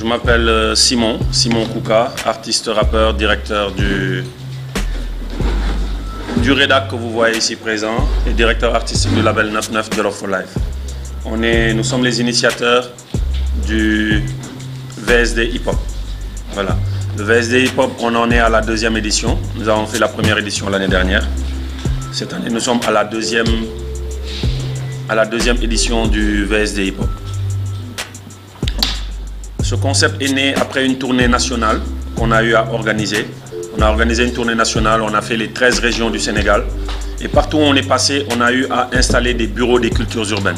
m'appelle Simon Kouka, artiste, rappeur, directeur du rédac que vous voyez ici présent et directeur artistique du label 99 Jollof for Life. Nous sommes les initiateurs du VSD Hip Hop. Voilà. Le VSD Hip Hop, on en est à la 2e édition. Nous avons fait la première édition l'année dernière. Cette année, nous sommes à la deuxième édition du VSD Hip Hop. Ce concept est né après une tournée nationale qu'on a eu à organiser. On a organisé une tournée nationale, on a fait les 13 régions du Sénégal. Et partout où on est passé, on a eu à installer des bureaux des cultures urbaines.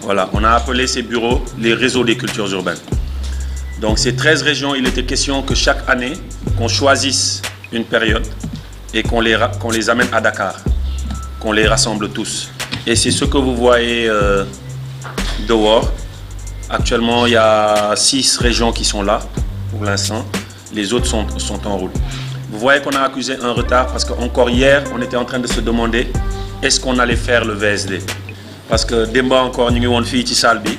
Voilà, on a appelé ces bureaux les réseaux des cultures urbaines. Donc ces 13 régions, il était question que chaque année, qu'on choisisse une période et qu'on les amène à Dakar, qu'on les rassemble tous. Et c'est ce que vous voyez dehors. Actuellement, il y a 6 régions qui sont là pour l'instant. Les autres sont en route. Vous voyez qu'on a accusé un retard parce qu'encore hier, on était en train de se demander est-ce qu'on allait faire le VSD. Parce que démba encore, nous avons fait ci salle bi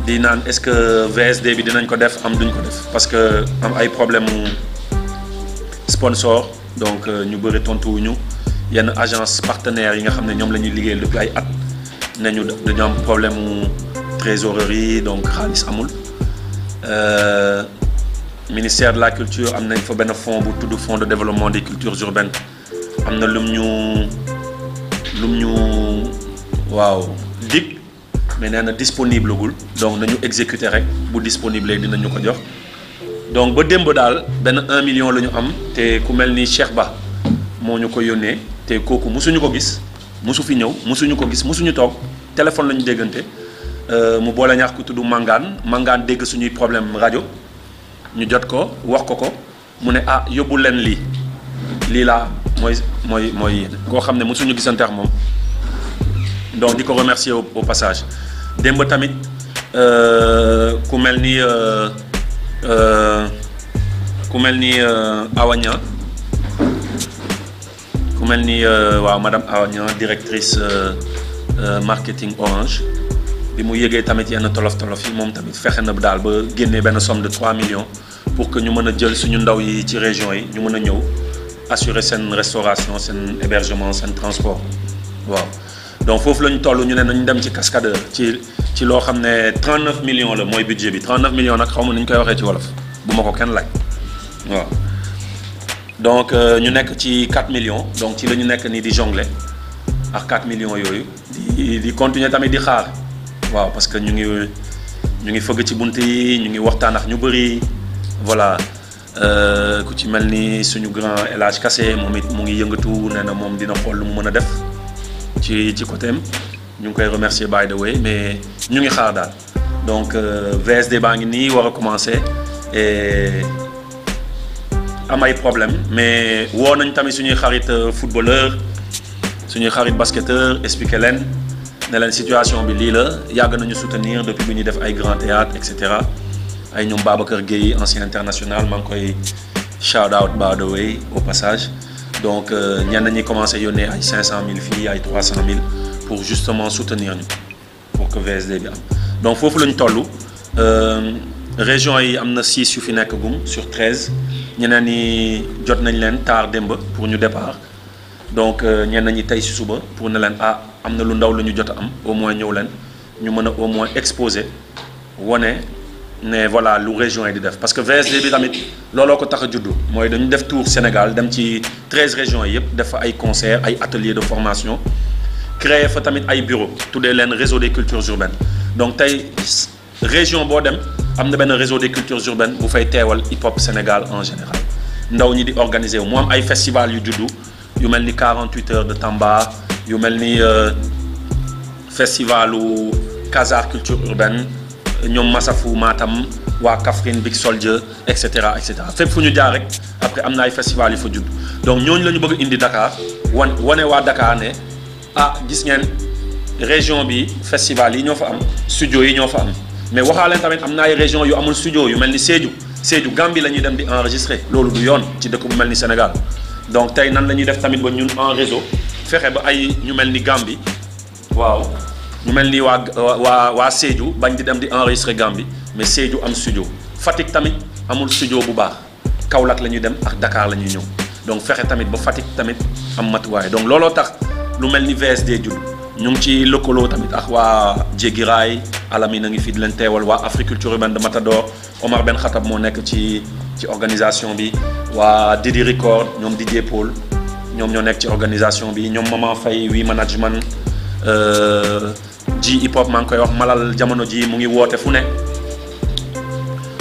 di naan est-ce que VSD bi dinañ ko def am duñ ko def parce que am ay problème sponsor donc ñu bëri tontuwuñu yenn agence partenaires yi nga xam ne ñoom la ñuy liggéeyal depuis ay at nañu dañu am problème trésorerie donc xaalis amul. Ministère de la culture am nañ fa benn fonds bu tudd fonds de développement des cultures urbaines am na lum ñu waaw dig mais nee na disponible gul donc nañu exécuter rek bu disponible dinañu ko jox donc ba démb daal benn 1 million la ñu am te ku mel ni Cheikh Ba moo ñu ko yónnee te kooku musuñu ko gis musu fi ñëw musuñu ko gis musuñu toog téléphone la ñu déggante mu boole ñaax ku tudd Mangane dégg suñuy problème rajo ñu jot ko wax ko mu ne ah yóbbu leen lii laa mooy koo xam ne mosuñu gisante ak moom donc di ko remercier au passage démb tamit ku mel ni Awaña ku mel ni waaw madame Awaña directrice marketing Orange bi mu yëgee tamit yenn tolof yi moom tamit fexe na daal ba génnee benn somme de 3 millions pour que ñu mën a jël suñu ndaw yi ci région yi ñu mën a ñëw assurer seen restauration seen hébergement seen transport waaw. donc foofu la ñu toll ñu ne nañu dem ci cascadeur ci loo xam ne 39 millions la mooy budget bi 39 millions nag xaw ma ni ñu koy waxee ci wolof bu ma ko kenn laaj waaw. donc ñu nekk ci 4 millions donc ci la ñu nekk nii di jongler ak 4 millions yooyu di continuer tamit di xaar. waaw parce que ñu ngi fëgg ci bunt yi ñu ngi waxtaan ak ñu bëri voilà ku ci mel ni suñu grand El Hadj Kassé moom it mu ngi yëngatu nee na moom dina xool lu mu mën a def ci côté am ñu ngi koy remercier by the way mais ñu ngi xaar daal donc VSD baa ngi nii war a commencer et am ay problème mais woo nañ tamit suñuy xarit footballeur suñuy xarit basketteur expliquer leen. ne leen situation bi lii la yàgg nañu soutenir depuis bi ñuy def ay grand théâtre et cetera ay ñoom Babacar Gueye ancien international maa ngi koy shout out by the way au passage donc ñenn ñi commencé yónnee ay 500 000 fii ay 300 000 pour justement soutenir ñu pour que VSD bi am donc foofu la ñu toll région yi am na 6 yu fi nekk gum sur 13 ñeneen ñi jot nañ leen tard démb pour ñu départ donc ñenn ñi tey si suba pour ne leen am na lu ndaw la ñu jot a am au moins ñëw leen ñu mën a au moins exposer wane ne voilà lu région yi di def parce que VSD bi tamit looloo ko tax a juddu mooy dañu def tour Sénégal dem ci 13 régions yi yëpp def fa ay concerts ay ateliers de formation créer fa tamit ay bureaux tuddee leen réseau des cultures urbaines donc tey région boo dem am na benn réseau des cultures urbaines bu fay teewal hip hop Sénégal en général ndaw ñi di organiser wu mu am ay festival yu juddu yu mel ni 48 heures de Tamba yu mel ni festivalu Casar culture urbaine ñoom Massafou Matam waa Kaffrine Big Soldier et cetera fépp fu ñu jaar rek après am na ay festival yu fa judd donc ñooñu la ñu bëgg indi Dakar wane waa Dakar ne gis ngeen région bi festival yi ñoo fa am studio yi ñoo fa am mais waxaa leen tamit am na ay région yu amul studio yu mel ni Sédhiou Gambie la ñuy dem di enregistrer loolu du yoon ci dëkk bu mel ni Sénégal donc tey nan la ñuy def tamit ba ñun en réseau fexe ba ay ñu mel ni Gambie waaw ñu mel ni waa Sédhiou bañ di dem di enregistrer Gambie mais Sédhiou am studio Fatick tamit amul studio bu baax Kaolack la ñuy dem ak Dakar la ñuy ñëw donc fexe tamit ba Fatick tamit am matuwaay donc looloo tax lu mel ni VSD judd ñu ngi ci lëkkaloo tamit ak waa Jégiraay Alamine a ngi fi di leen teewal waa Africulture urbaine de Matador Omar Ben Khattab moo nekk ci organisation bi waa Didi Record ñoom Didier Paul ñoom ñoo nekk ci organisation bi ñoom Maman Faye wi management ji hip hop maa ngi koy wax Malal jamono ji mu ngi woote fu ne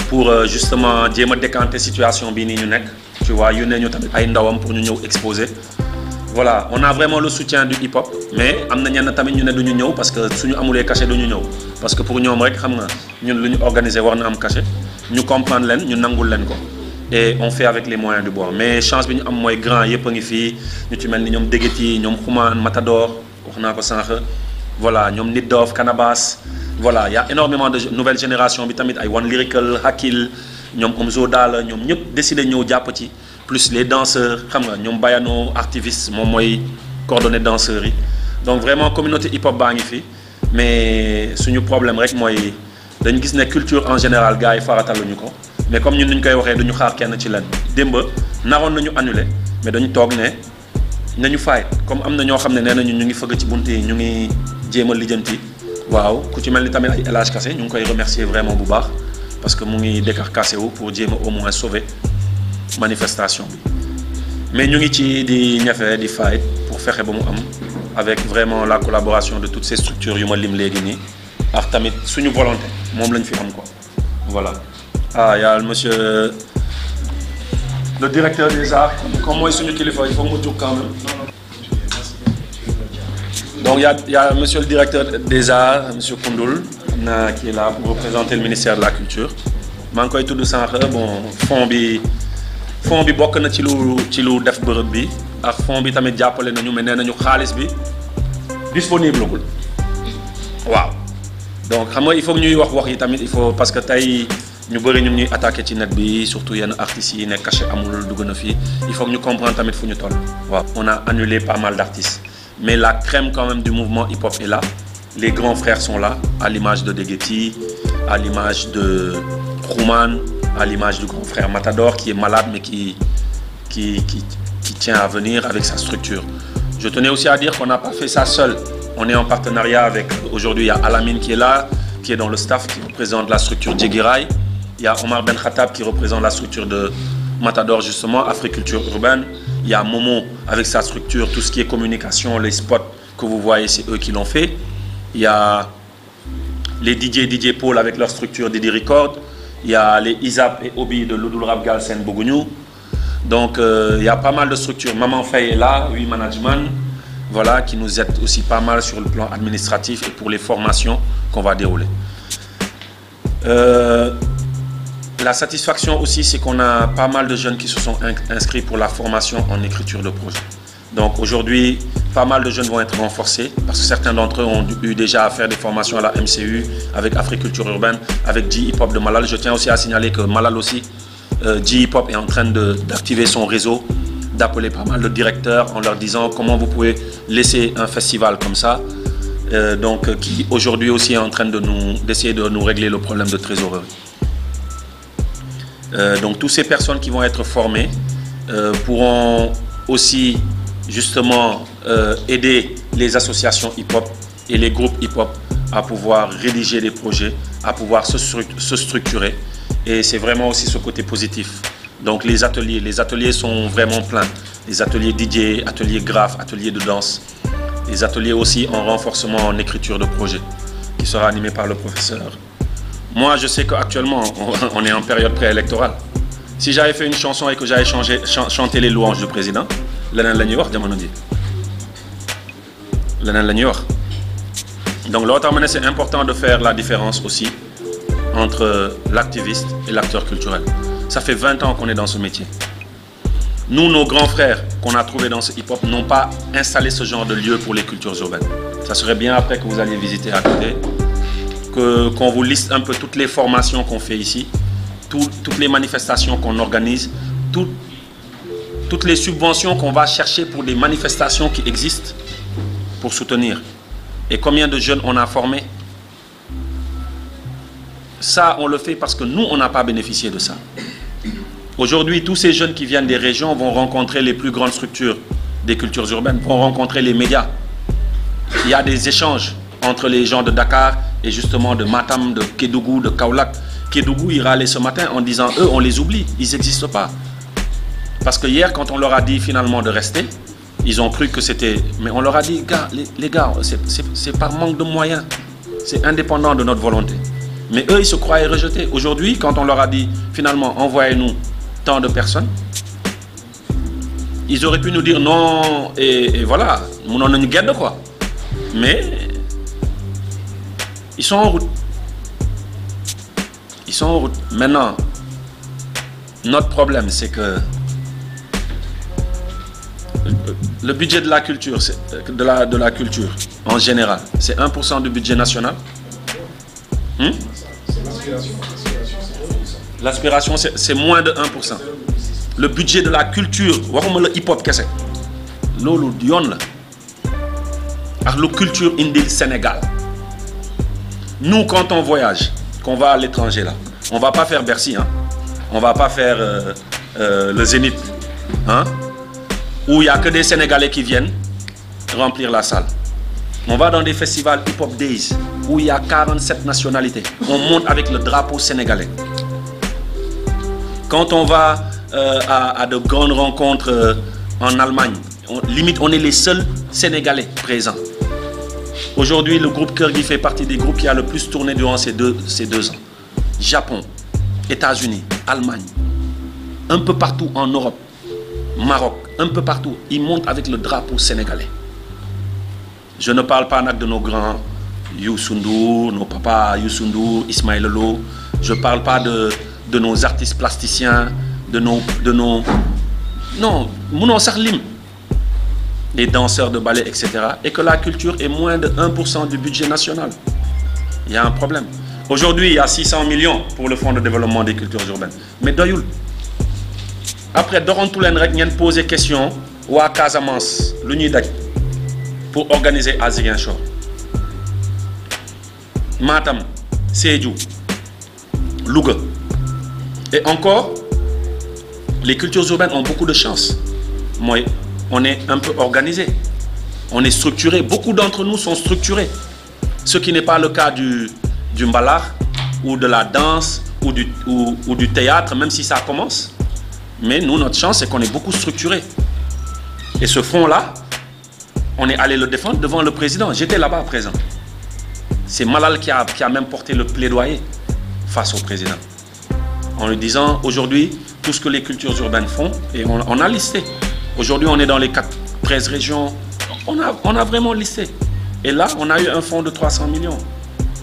pour justement jéem a décanter situation bii nii ñu nekk tu vois yu ne ñu tamit ay ndawam pour ñu ñëw exposer voilà on a vraiment le soutien du hip hop mais am na ñenn tamit ñu ne du ñu ñëw parce que suñu amulee cachet du ñu ñëw parce que pour ñoom rek xam nga ñun lu ñu organiser war na am cachet ñu comprendre leen ñu nangul leen ko et on fait avec les moyens du bord mais chance bi ñu am mooy grand yëpp a ngi fii ñu ci mel ni ñoom Dégeti ñoom Xuman Matador wax naa ko sànq voilà ñoom Nit Dof Canabasse voilà il y a énormément de nouvelle génération bi tamit ay One Lyrical Hakil ñoom Omzo Dala ñoom ñëpp décidé ñëw jàpp ci plus les danseurs xam nga ñoom Bayano activiste moom mooy coordonné danseurs yi donc vraiment communauté hip hop baa ngi fi mais suñu problème rek mooy dañu gis ne culture en général gars yi farataluñu ko mais comme ñun ni ñu koy waxee duñu xaar kenn ci leen démb naroon nañu annulé mais dañu toog ne nañu fay comme am na ñoo xam ne nee nañu ñu ngi fëgg ci bunt yi ñu ngi jéem a lijjanti waaw ku ci mel ni tamit ay El Hadj Kassé ñu ngi koy remercier vraiment bu baax parce que mu ngi décarcassé wu pour jéem a au moins sauver manifestation bi mais ñu ngi ci di ñafe di fight pour fexe ba mu am avec vraiment la collaboration de toutes ces structures yu ma lim léegi nii ak tamit suñu volonté moom lañ fi am quoi voilà. Ah y a monsieur le directeur des arts comme mooy suñu kilifa il faut mu jóg quand même. Donc il y a monsieur le directeur des arts monsieur Koundoul qui est là pour représenter le ministère de la culture maa ngi koy tudd sànq bon fond bi bokk na ci lu def bërëb bi ak fond bi tamit jàppale nañu mais nee nañu xaalis bi disponible gul waaw donc xam nga il faut que ñuy wax yi tamit il faut parce que tey ñu bëri ñu ñuy attaqué ci net bi surtout yenn artistes yi ne cachet amul dugg na fii il faut que ñu comprendre tamit fu ñu toll waaw on a annulé pas mal d'artistes mais la crème quand même du mouvement hip-hop est là les grands frères sont là à l'image de Dégeti à l'image de Xuman à l'image du grand frère Matador qui est malade mais qui tient à venir avec sa structure. Je tenais aussi à dire qu'on n'a pas fait ça seul. On est en partenariat avec, aujourd'hui il y a Alamine qui est là, qui est dans le staff, qui représente la structure Jégiraay. Il y a Omar Ben Khattab qui représente la structure de Matador justement, Africulture urbaine. Il y a Momo avec sa structure, tout ce qui est communication, les spots que vous voyez, c'est eux qui l'ont fait. Il y a les DJ Paul avec leur structure Didi Record. Il y a les Isap et Obi de Loudoul Rap Galsen Bogounou. Donc il y a pas mal de structures. Maman Faye est là, oui management, voilà, qui nous aide aussi pas mal sur le plan administratif et pour les formations qu'on va dérouler. La satisfaction aussi, c'est qu'on a pas mal de jeunes qui se sont inscrits pour la formation en écriture de projet. Donc aujourd'hui, pas mal de jeunes vont être renforcés parce que certains d'entre eux ont eu déjà à faire des formations à la MCU avec Africulture urbaine, avec J-Hip Hop de Malal. Je tiens aussi à signaler que Malal aussi, J-Hip Hop est en train d'activer son réseau, d'appeler pas mal de directeurs en leur disant comment vous pouvez laisser un festival comme ça, donc qui aujourd'hui aussi est en train d'essayer de nous régler le problème de trésorerie. Donc toutes ces personnes qui vont être formées pourront aussi justement aider les associations hip-hop et les groupes hip-hop à pouvoir rédiger des projets, à pouvoir se structurer. Et c'est vraiment aussi ce côté positif. Donc les ateliers sont vraiment pleins. Les ateliers DJ, ateliers graphes, ateliers de danse. Les ateliers aussi en renforcement en écriture de projet qui sera animé par le professeur. Moi, je sais qu'actuellement, on est en période préélectorale. Si j'avais fait une chanson et que j'avais chanté les louanges du président, leneen la ñuy wax jamono ji leneen la ñuy wax donc loolu tax ma ne c'est important de faire la différence aussi entre l'activiste et l'acteur culturel. Ça fait 20 ans qu'on est dans ce métier. Nous, nos grands frères qu'on a trouvés dans ce hip-hop n'ont pas installé ce genre de lieu pour les cultures urbaines. Ça serait bien après que vous alliez visiter à côté, qu'on vous liste un peu toutes les formations qu'on fait ici, toutes les manifestations qu'on organise, toutes les subventions qu'on va chercher pour des manifestations qui existent pour soutenir. Et combien de jeunes on a formés? ça, on le fait parce que nous, on n'a pas bénéficié de ça. Aujourd'hui, tous ces jeunes qui viennent des régions vont rencontrer les plus grandes structures des cultures urbaines, vont rencontrer les médias. Il y a des échanges entre les gens de Dakar et justement de Matam, de Kédougou, de Kaolack. Kédougou, il râlait ce matin en disant, eux, on les oublie, ils n'existent pas. Parce que hier, quand on leur a dit finalement de rester, ils ont cru que c'était... Mais on leur a dit, gars, les gars, c'est par manque de moyens. C'est indépendant de notre volonté. Mais eux, ils se croyaient rejetés. Aujourd'hui, quand on leur a dit, finalement, envoyez-nous tant de personnes, ils auraient pu nous dire non, et voilà, nous n'en avons guère de quoi. Mais ils sont en route. Ils sont en route. Maintenant, notre problème, c'est que le budget de la culture, de la culture en général, c'est 1% du budget national. L'aspiration, c'est moins de 1%. Le budget de la culture, waxuma le hip-hop kese, lolu yon la. Ak la culture indil Sénégal. Nous, quand on voyage, qu'on va à l'étranger là, on va pas faire Bercy, hein. On va pas faire le Zénith, hein, où il y a que des Sénégalais qui viennent remplir la salle. On va dans des festivals hip-hop days où il y a 47 nationalités. On monte avec le drapeau sénégalais. Quand on va à de grandes rencontres en Allemagne, limite on est les seuls Sénégalais présents. Aujourd'hui, le groupe Kergui fait partie des groupes qui a le plus tourné durant ces deux ans. Japon, États-Unis, Allemagne, un peu partout en Europe, Maroc, un peu partout, ils montent avec le drapeau sénégalais. Je ne parle pas de nos grands Youssou N'Dour, nos papas Youssou N'Dour, Ismaël Lô. Je ne parle pas de nos artistes plasticiens, de nos non, Mounon Sarlim, les danseurs de ballet, etc. Et que la culture est moins de 1% du budget national. Il y a un problème. Aujourd'hui, il y a 600 millions pour le Fonds de développement des cultures urbaines. Mais doyoul. Après, Doron Toulen rek ñen poser question ou à Casamance, l'Uni pour organiser à Ziguinchor. Matam, Sédhiou, Louga. Et encore, les cultures urbaines ont beaucoup de chance. Moi, on est un peu organisé. On est structuré. Beaucoup d'entre nous sont structurés. Ce qui n'est pas le cas du mbalar ou de la danse ou du théâtre, même si ça commence. Mais nous, notre chance, c'est qu'on est beaucoup structuré. Et ce front-là, on est allé le défendre devant le président. J'étais là-bas présent. C'est Malal qui a même porté le plaidoyer face au président. En lui disant, aujourd'hui, tout ce que les cultures urbaines font, et on a listé. Aujourd'hui, on est dans les 13 régions. On a vraiment listé. Et là, on a eu un fonds de 300 millions,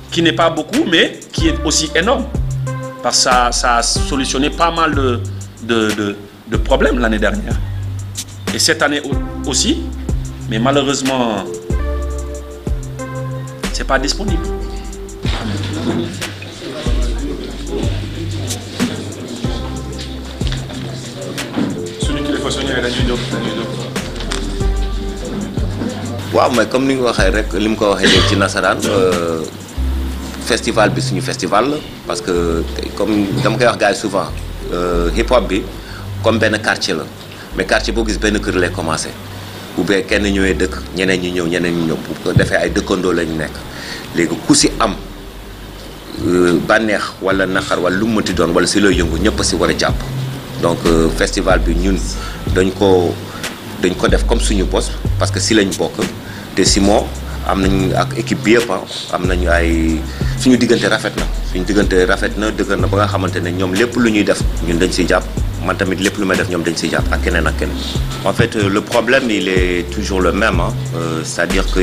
qui n'est pas beaucoup, mais qui est aussi énorme. Parce que ça a solutionné pas mal de problèmes l'année dernière. Et cette année aussi, mais malheureusement, c'est pas disponible. Celui qui les faut soigner, il a du waaw mais comme ni nga waxee rek li mu ko waxee léegi ci nasaraan festival bi suñu festival la parce que comme dama koy wax gars yi souvent hip hop bi comme benn quartier la mais quartier boo gis benn kër lay commencé bu bee kenn ñëwee dëkk ñeneen ñi ñëw bu ko defee ay dëkkandoo lañu nekk léegi ku si am bànneex wala naqar wala lu mu mënti doon wala si looy yëngu ñëpp si war a jàpp donc festival bi ñun dañ ko def comme suñu boss parce que si lañ bokk te Simon am nañ ak équipe bi yëpp am nañu ay suñu diggante rafet na dëgër na ba nga xamante ne ñoom lépp lu ñuy def ñun dañ siy jàpp man tamit lépp lu may def ñoom dañ siy jàpp ak keneen ak keneen. En fait le problème il est toujours le même c'est-à-dire que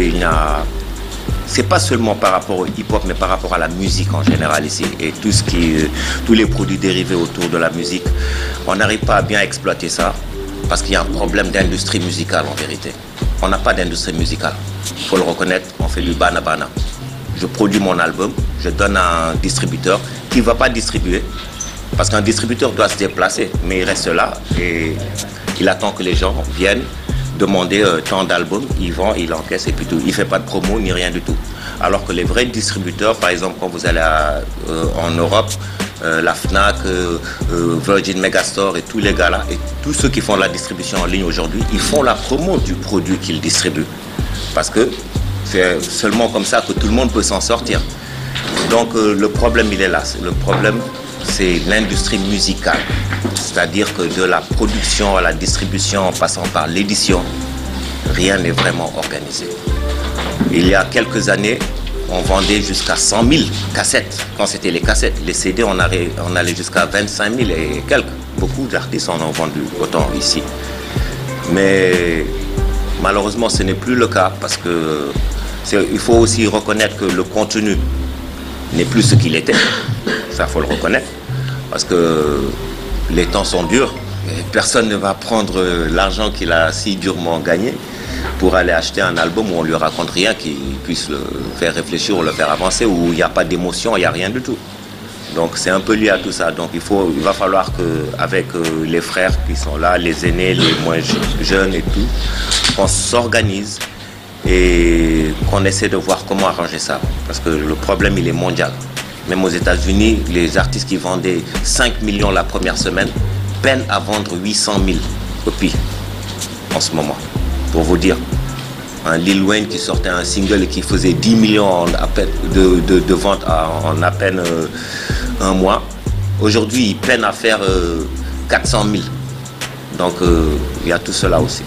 c'est pas seulement par rapport au hip-hop mais par rapport à la musique en général ici et tous les produits dérivés autour de la musique on n'arrive pas à bien exploiter ça. Parce qu'il y a un problème d'industrie musicale en vérité. On n'a pas d'industrie musicale. Il faut le reconnaître, on fait du bana-bana. Je produis mon album, je donne à un distributeur qui ne va pas distribuer. Parce qu'un distributeur doit se déplacer, mais il reste là et il attend que les gens viennent, demander tant d'albums, il vend, il encaisse et puis tout. Il ne fait pas de promo ni rien du tout. Alors que les vrais distributeurs, par exemple, quand vous allez en Europe, la Fnac, Virgin Megastore et tous les gars là, et tous ceux qui font la distribution en ligne aujourd'hui, ils font la promo du produit qu'ils distribuent. Parce que c'est seulement comme ça que tout le monde peut s'en sortir. Donc le problème, il est là. Le problème, c'est l'industrie musicale. C'est-à-dire que de la production à la distribution, en passant par l'édition, rien n'est vraiment organisé. Il y a quelques années, on vendait jusqu'à 100 000 cassettes. Quand c'était les cassettes, les CD, on allait jusqu'à 25 000 et quelques. Beaucoup d'artistes en ont vendu autant ici. Mais malheureusement, ce n'est plus le cas parce que il faut aussi reconnaître que le contenu n'est plus ce qu'il était. Ça, il faut le reconnaître. Parce que les temps sont durs. Et personne ne va prendre l'argent qu'il a si durement gagné pour aller acheter un album où on lui raconte rien qui puisse le faire réfléchir ou le faire avancer, où il n'y a pas d'émotion, il n'y a rien du tout. Donc c'est un peu lié à tout ça. Donc il va falloir qu'avec les frères qui sont là, les aînés, les moins jeunes et tout, qu'on s'organise et qu'on essaie de voir comment arranger ça. Parce que le problème, il est mondial. Même aux États-Unis, les artistes qui vendaient 5 millions la première semaine peinent à vendre 800 000 copies en ce moment. Pour vous dire, un Lil Wayne qui sortait un single et qui faisait 10 millions de ventes en à peine un mois, aujourd'hui, il peine à faire 400 000. Donc, il y a tout cela aussi.